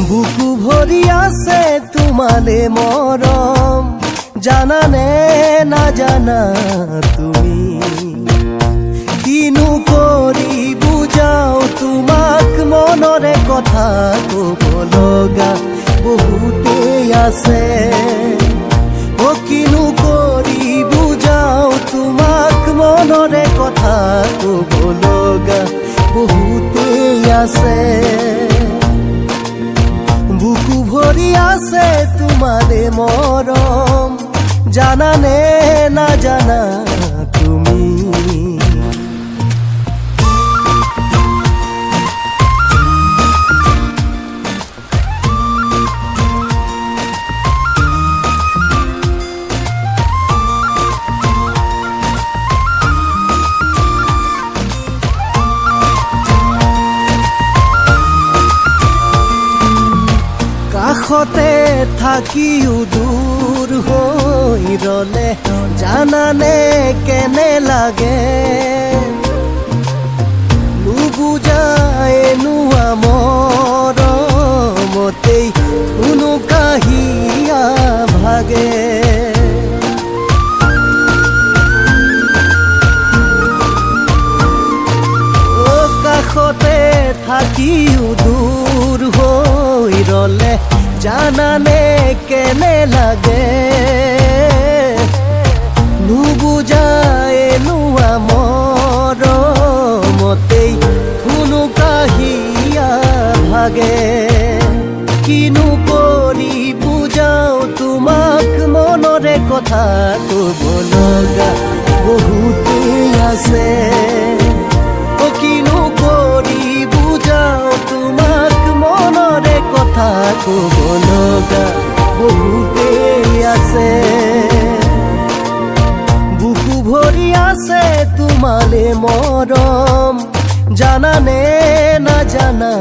বুকু ভৰি আছে তোমালে মৰম, জানানে নাজানা তুমি? কিনো কৰি বুজাও তোমাক, মনৰে কথা ক'ব লগা বহুতেই আছে। কিনো কৰি বুজাও তোমাক, মনৰে কথা ক'ব লগা বহুতেই আছে। বুকু ভৰি আছে তোমালে মৰম, জানানে নাজানা তুমি? কাষতে থাকিও দূৰ হৈ ৰলে, জানানে কেনে লাগে? নুবুজাই নোৱা মৰমতেই কোনো কাহিয়া ভাগে। কাষতে থাকিও দূৰ হৈ ৰলে, জানানে কেনে লাগে? নুবুজাই নোৱা মৰমতেই কোনো কাহিয়া ভাগে। কিনো কৰি বুজাও তোমাক, মনৰে কথা ক'ব লগা বহুতেই আছে। কিনো কৰি বুজাও তোমাক, মনৰে কথা ক'ব লগা বহুতেই আছে। বুকু ভৰি আছে তোমালে মৰম, জানানে নাজানা